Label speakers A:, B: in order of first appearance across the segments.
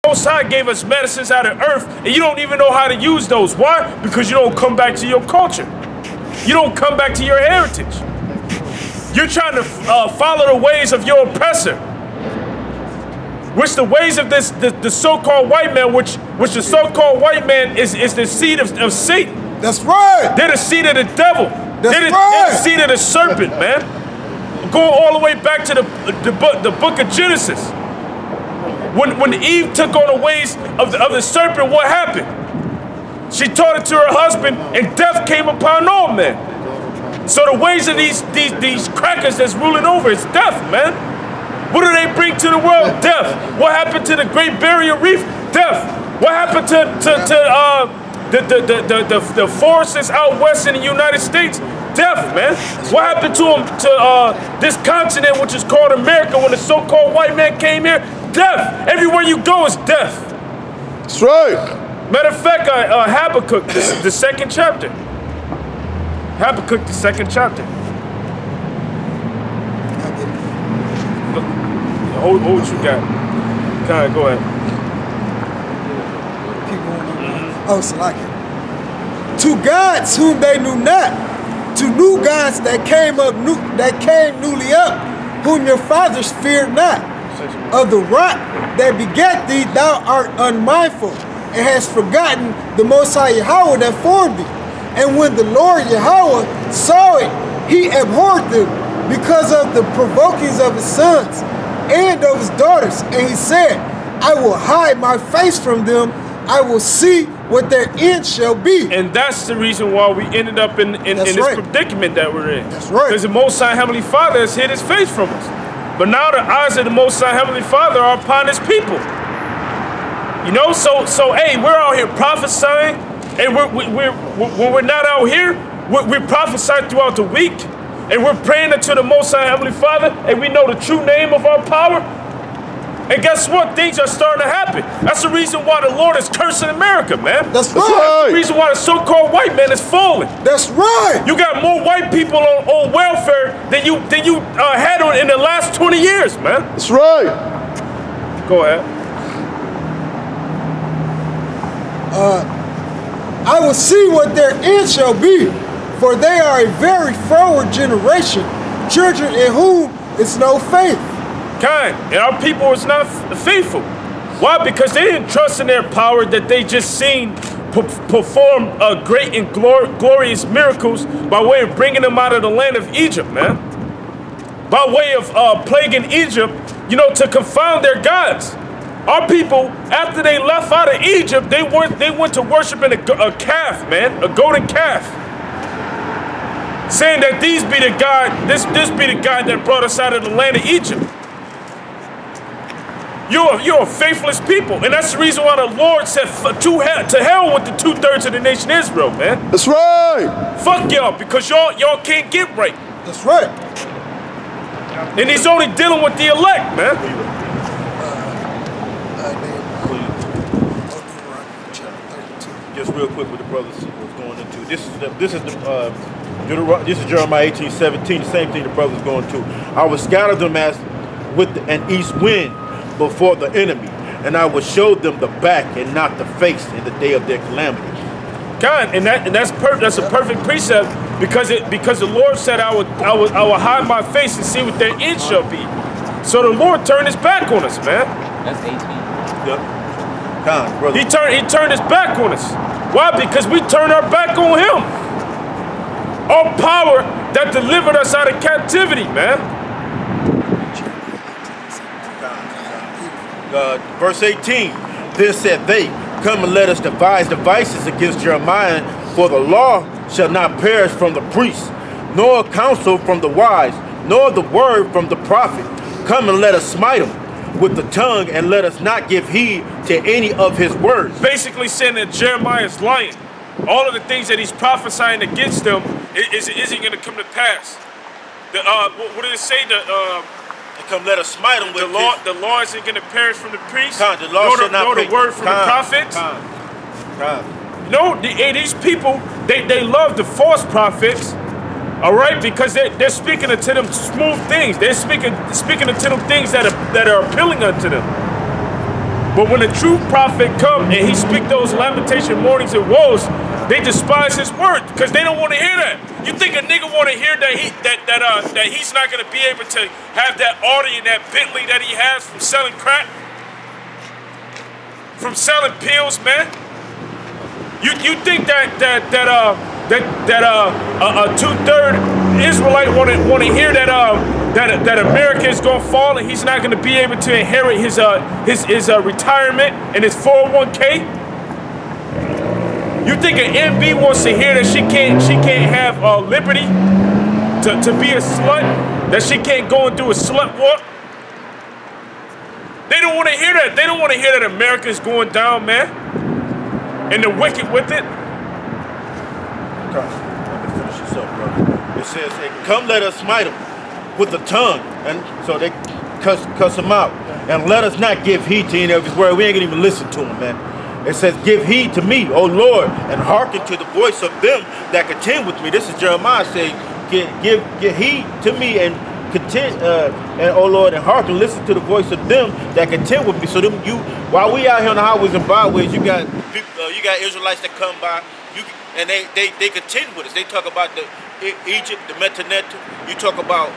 A: Most High gave us medicines out of earth, and you don't even know how to use those. Why? Because you don't come back to your culture. You don't come back to your heritage. You're trying to follow the ways of your oppressor, which the ways of the so-called white man, which the so-called white man is the seed of Satan.
B: That's right.
A: They're the seed of the devil. They're the seed of the serpent, man. Going all the way back to the book of Genesis. When Eve took on the ways of the serpent, what happened? She taught it to her husband, and death came upon all men. So the ways of these crackers that's ruling over is death, man. What do they bring to the world? Death. What happened to the Great Barrier Reef? Death. What happened to the forests out west in the United States? Death, man. What happened to this continent, which is called America, when the so-called white man came here? Death. Everywhere you go is death.
B: That's right.
A: Matter of fact, Habakkuk, the second chapter. Habakkuk, the second chapter. Hold what you got. Go ahead.
B: Oh, Salaki. To gods whom they knew not, to new gods that came newly up, whom your fathers feared not. Of the rock that begat thee, thou art unmindful, and hast forgotten the Most High Yahweh that formed thee. And when the Lord Yahweh saw it, he abhorred them because of the provokings of his sons and of his daughters. And he said, I will hide my face from them. I will see what their end shall be.
A: And that's the reason why we ended up in this predicament that we're in.
B: That's right.
A: Because the Most High Heavenly Father has hid his face from us. But now the eyes of the Most High Heavenly Father are upon his people. You know, so hey, we're out here prophesying, and when we're not out here, we're prophesying throughout the week, and we're praying unto the Most High Heavenly Father, and we know the true name of our power. And guess what? Things are starting to happen. That's the reason why the Lord is cursing America, man.
B: That's right.
A: That's the reason why the so-called white man is falling.
B: That's right.
A: You got more white people on welfare than you had in the last 20 years, man.
B: That's right.
A: Go ahead.
B: I will see what their end shall be, for they are a very forward generation, children in whom is no faith.
A: And our people is not faithful. Why? Because they didn't trust in their power that they just seen perform great and glorious miracles by way of bringing them out of the land of Egypt, man. By way of plaguing Egypt, you know, to confound their gods. Our people, after they left out of Egypt, they went to worshiping a calf, man, a golden calf. Saying that this be the God that brought us out of the land of Egypt. You're a faithless people, and that's the reason why the Lord said to hell with the 2/3 of the nation Israel, man.
B: That's right.
A: Fuck y'all, because y'all can't get right.
B: That's right.
A: And he's only dealing with the elect, man.
C: Just real quick with the brothers was going into. This is Jeremiah 18:17. The same thing the brothers going to. I will scatter them as with an east wind before the enemy, and I will show them the back and not the face in the day of their calamity.
A: God, and that's a perfect precept because the Lord said I will hide my face and see what their end shall be. So the Lord turned his back on us, man.
D: That's 18.
C: Yep. God, brother.
A: He turned his back on us. Why? Because we turned our back on him. Our power that delivered us out of captivity, man.
C: Verse 18, then said they, come and let us devise devices against Jeremiah, for the law shall not perish from the priest, nor counsel from the wise, nor the word from the prophet. Come and let us smite him with the tongue, and let us not give heed to any of his words.
A: Basically saying that Jeremiah is lying. All of the things that he's prophesying against them isn't going to come to pass. What did it say?
C: Come let us smite them with
A: the law isn't going to perish from the priest,
C: nor
A: the word from the prophet. You know, these people, they love the false prophets, all right, because they're speaking unto them smooth things. They're speaking unto them things that are appealing unto them. But when the true prophet come and he speak those lamentation mornings and woes, they despise his word because they don't want to hear that. You think a nigga want to hear that he's not going to be able to have that Audi and that Bentley that he has from selling crack, from selling pills, man? You think that a 2/3 Israelite want to hear that America is gonna fall and he's not gonna be able to inherit his retirement and his 401k? You think an MB wants to hear that she can't have liberty to be a slut, that she can't go and do a slut walk? They don't want to hear that. They don't want to hear that America is going down, man, and the wicked with it.
C: Let me finish this up, brother. It says, hey, come let us smite them with the tongue. And so they cuss them out. And let us not give heed to any of his word. We ain't gonna even listen to him, man. It says, give heed to me, O Lord, and hearken to the voice of them that contend with me. This is Jeremiah saying, give heed to me and contend, and O Lord, and hearken, listen to the voice of them that contend with me. So them, while we out here on the highways and byways, you got Israelites that come by, and they contend with us. They talk about the Egypt, the Metaneta. You talk about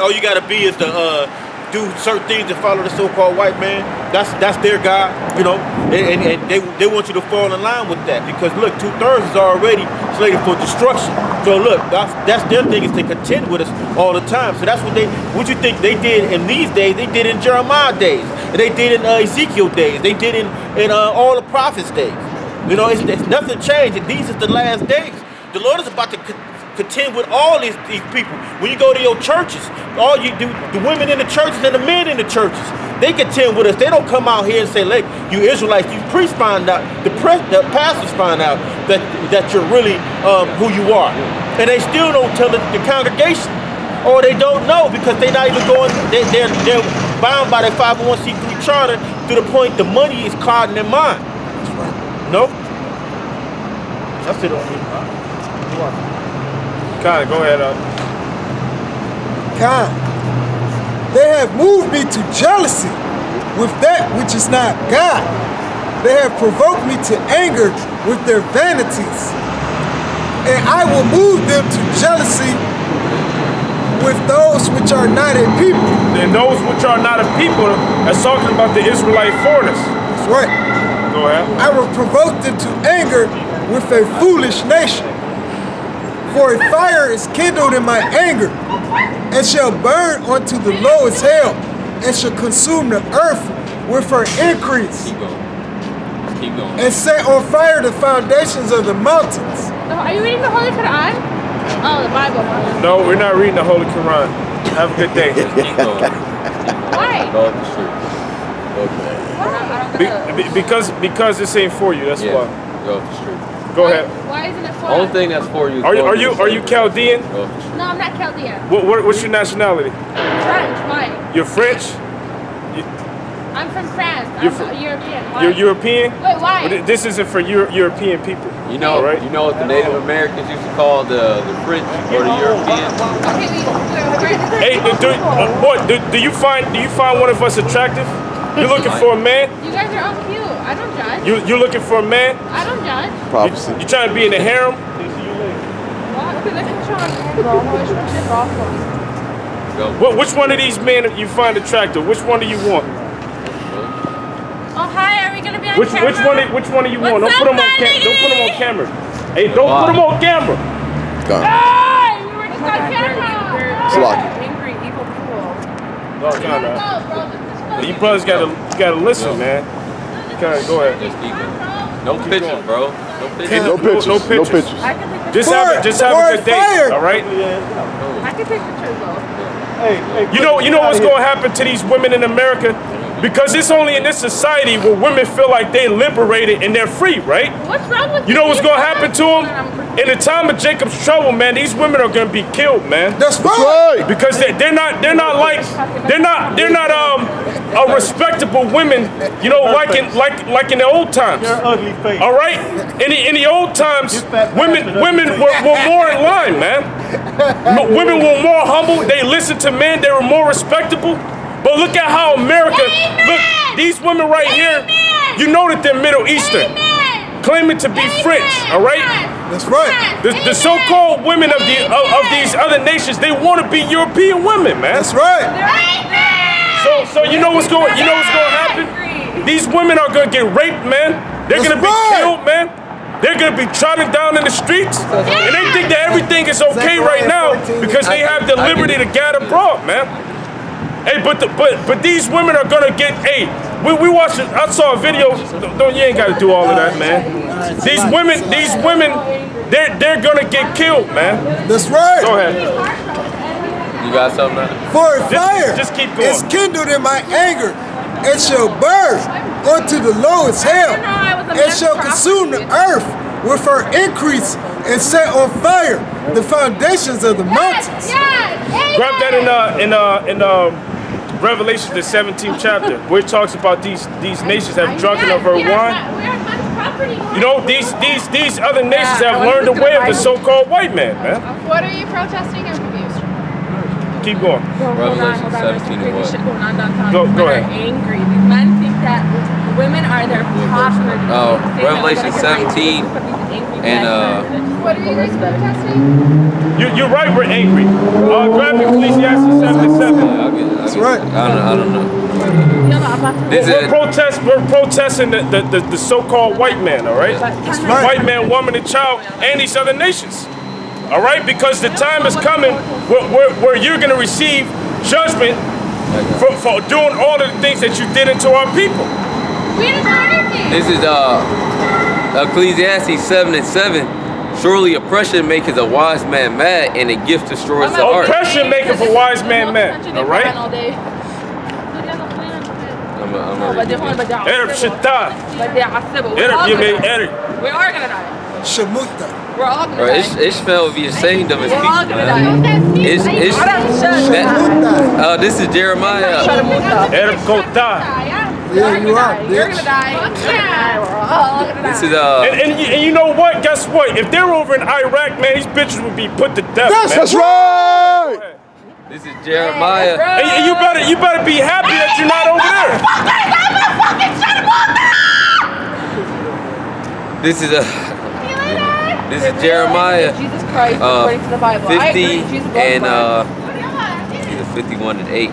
C: all you got to be is to do certain things to follow the so-called white man. That's their God, you know, and they want you to fall in line with that because look, 2/3 is already slated for destruction. So look, that's their thing is to contend with us all the time. So that's what you think they did in these days? They did in Jeremiah days, and they did in Ezekiel days, they did in all the prophets days. You know, it's nothing changed. And these is the last days. The Lord is about to contend with all these people. When you go to your churches, all you do, the women in the churches and the men in the churches, they contend with us. They don't come out here and say, "Look, you Israelites, you priests find out, the pastors find out that you're really who you are," and they still don't tell the congregation, or they don't know because they're not even going. They're bound by their 501c3 charter to the point the money is clouding their mind. No? That's it on me.
A: Khan, go ahead.
B: Khan, they have moved me to jealousy with that which is not God. They have provoked me to anger with their vanities. And I will move them to jealousy with those which are not a people.
A: And those which are not a people, that's talking about the Israelite foreigners.
B: That's right.
A: Go ahead.
B: I will provoke them to anger with a foolish nation. For a fire is kindled in my anger, and shall burn unto the lowest hell, and shall consume the earth with her increase.
D: Keep going. Keep going.
B: And set on fire the foundations of the mountains.
E: Are you reading the Holy Quran? Oh, the Bible.
A: No, we're not reading the Holy Quran. Have a good day.
D: Keep going.
E: Why?
D: Go up the street. Okay.
A: Because this ain't for you. That's why.
D: Go up the street.
A: Go ahead.
E: Why isn't it for
D: Only
E: us?
D: thing that's for you. Is
A: Are you Chaldean?
D: Go up the street.
E: No, I'm not Chaldean.
A: What's your nationality?
E: French. Why?
A: You're French?
E: I'm from France.
A: You're
E: I'm European. Why?
A: You're European?
E: Wait, why?
A: But this isn't for European people.
D: You know,
A: right?
D: You know what the Native Americans used to call the French or the Europeans?
E: Okay,
A: Hey, do you find one of us attractive? You're looking for a man?
E: you guys are all cute. I don't judge.
A: You're looking for a man?
E: I don't judge.
F: Prophecy.
A: You trying to be in the harem?
D: Go.
A: Which one of these men you find attractive? Which one do you want?
E: Oh, hi. Are we gonna be on
A: Which
E: camera?
A: which one do you want?
E: What's
A: Don't put
E: up,
A: them on
E: buddy?
A: don't put them on camera. Hey, don't put them on camera.
E: Hey, we were just on camera.
F: Slocky.
E: Angry, evil people.
A: No, you brothers gotta listen, man. Okay, go ahead.
D: Just keep going. No pictures, bro. No pictures.
F: No pictures.
A: No pictures.
E: I can take pictures.
A: Just have a good day,
B: fire.
A: all right?
E: I can take pictures though.
A: You know what's gonna happen to these women in America? Because it's only in this society where women feel like they're liberated and they're free, right?
E: What's wrong with
A: You know what's gonna happen to them? In the time of Jacob's trouble, man, these women are gonna be killed, man.
B: That's right.
A: Because they're not a respectable women, you know, like in the old times.
C: Your ugly face.
A: All right, in the old times, women were more in line, man. Women were more humble. They listened to men. They were more respectable. But look at how America, look, these women right here, you know that they're Middle Eastern, claiming to be French, all right?
B: That's right.
A: The so-called women of these other nations, they want to be European women, man.
B: That's right.
A: So you know what's going to happen? These women are going to get raped, man. They're going to be killed, man. They're going to be trodden down in the streets, and they think that everything is okay right now because they have the liberty to get abroad, man. Hey, but these women are going to get. Hey, we watched. I saw a video. You ain't got to do all of that, man. These women, they're going to get killed, man.
B: That's right.
A: Go ahead.
D: You got something?
B: For a fire
A: just keep going.
B: is kindled in my anger, and shall burn unto the lowest hell, and shall consume the earth with her increase, and set on fire the foundations of the mountains.
A: Grab that in Revelation, the 17th chapter, where it talks about these nations have drunken of her wine. You know, these other nations have learned the way of the so-called white man, man.
E: What are you protesting? I'm confused.
A: Keep going.
D: Revelation 17 and what?
A: Go ahead.
F: Angry. These men think that women are their property.
D: Oh, Revelation 17 and
E: What are you guys protesting?
A: You're right, we're angry. Grab Ecclesiastes 7:7.
B: That's right.
D: I don't know.
A: We're protesting the so-called white man, all right?
B: That's right.
A: White man, woman, and child, and these other nations. All right, because the time is coming where you're going to receive judgment for doing all of the things that you did into our people.
E: We didn't do anything.
D: This is Ecclesiastes 7:7. Surely oppression maketh a wise man mad, and a gift destroys the heart.
A: Oppression maketh a wise man mad. All right. Erb Shatta.
F: We are gonna die.
B: Shamuta.
F: We're all gonna die.
D: Ishmael will be ashamed of his
F: We're all
D: people,
F: gonna
D: man.
F: die. This is
B: Shamuta.
D: Jeremiah.
A: Erb Kota.
B: Yeah, you are,
F: You're
B: bitch.
F: gonna die. We're all gonna die.
D: This is
A: And you know what? Guess what? If they're over in Iraq, man, these bitches would be put to death.
B: That's right.
D: this is Jeremiah.
A: And you better be happy that you're not over there.
D: This is Jeremiah.
F: Jesus Christ, according to the Bible.
D: 50 and 51 and 8.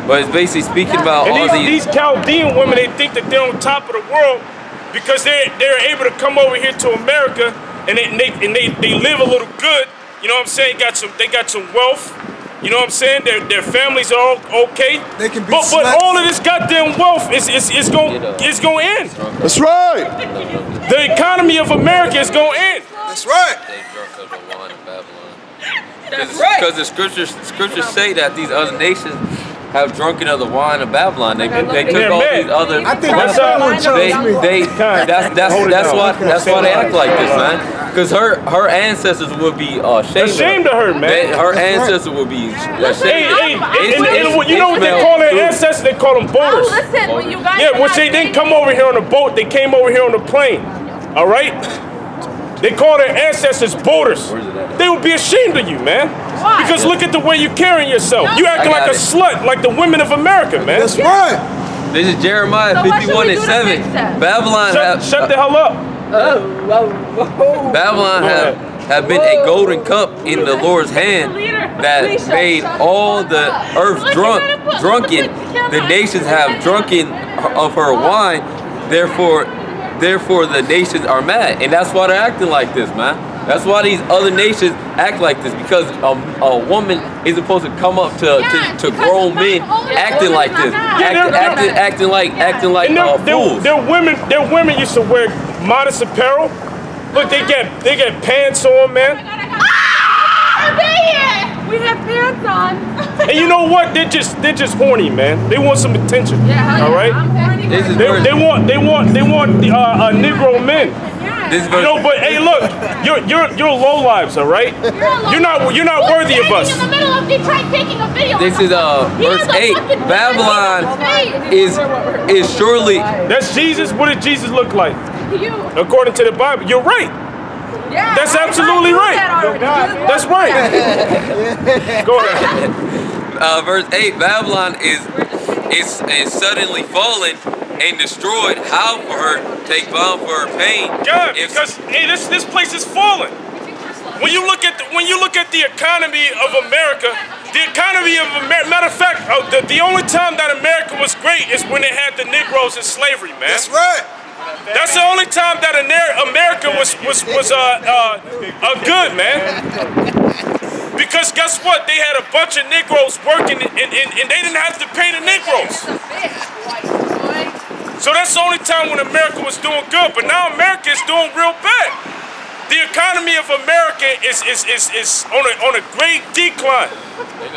D: But it's basically speaking about all
A: And these Chaldean women, they think that they're on top of the world because they're able to come over here to America and they live a little good. You know what I'm saying? They got some wealth. You know what I'm saying? Their families are all okay.
B: They can be
A: but all of this goddamn wealth is going to end.
B: That's right.
A: The economy of America is going to end.
B: That's right.
F: That's right.
D: Because the scriptures say that these other nations have drunken of the wine of Babylon. They took all these other.
B: I think that's
D: that's why they act like this, man. Because her ancestors would be
A: ashamed of her, man.
D: Her ancestors would be ashamed.
A: Hey, you know what they call their ancestors? They call them boaters.
F: Oh, listen, when you guys
A: which they didn't come over here on a boat. They came over here on a plane. All right. They call their ancestors boaters. They would be ashamed of you, man.
F: Why?
A: Because look at the way you're carrying yourself. You acting like a slut, like the women of America, man.
B: That's right.
D: This is Jeremiah 51 and 7. Babylon
A: shut the hell up.
D: Babylon have been a golden cup in the Lord's hand that made all the earth drunken. The nations have drunken of her wine. Therefore the nations are mad, and that's why they're acting like this, man. That's why these other nations act like this, because a woman is supposed to come up to grown men acting like this, acting like fools.
A: Their women used to wear modest apparel. Look, they get pants on, man.
F: we have pants on.
A: And you know what? They're just horny, man. They want some attention. All right. They want Negro men. You know, but hey, look, you're low lives, all right? You're not worthy of us.
E: In the middle of Detroit taking a video.
D: This is verse 8. Babylon is surely.
A: That's Jesus. What did Jesus look like?
E: You.
A: According to the Bible, you're right.
F: Yeah,
A: that's absolutely right. That's right. Go ahead.
D: verse 8, Babylon is suddenly fallen and destroyed. How for her take balm for her pain?
A: God, because hey, this place is fallen. When you look at the economy of America, matter of fact, the only time that America was great is when it had the Negroes in slavery, man.
B: That's right.
A: That's the only time that America was good, man. Because guess what? They had a bunch of Negroes working, and they didn't have to pay the Negroes. So that's the only time when America was doing good. But now America is doing real bad. The economy of America is on a great decline.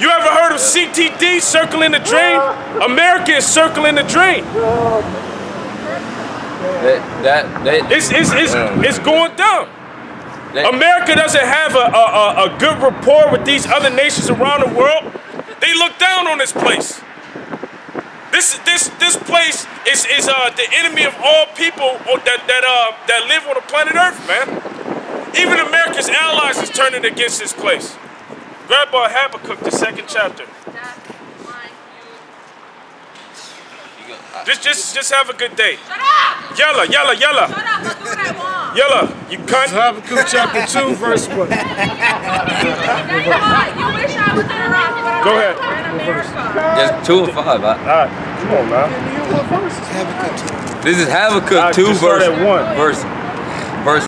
A: You ever heard of CTD, circling the drain? America is circling the drain. It's going down. America doesn't have a good rapport with these other nations around the world. They look down on this place. This place is the enemy of all people that live on the planet Earth, man. Even America's allies is turning against this place. Grab Habakkuk, the 2nd chapter. Just have a good day.
E: Shut up!
A: Yella.
E: Shut up, I'll do what I want.
A: Yella, you cunt.
B: Habakkuk chapter 2, verse 1.
E: You wish I was in Iraq, but I'm
A: Go ahead.
E: in America.
D: Just 2 and 5.
A: All right, come on, man.
B: Habakkuk 2.
D: This is Habakkuk 2
A: just start at 1.
D: verse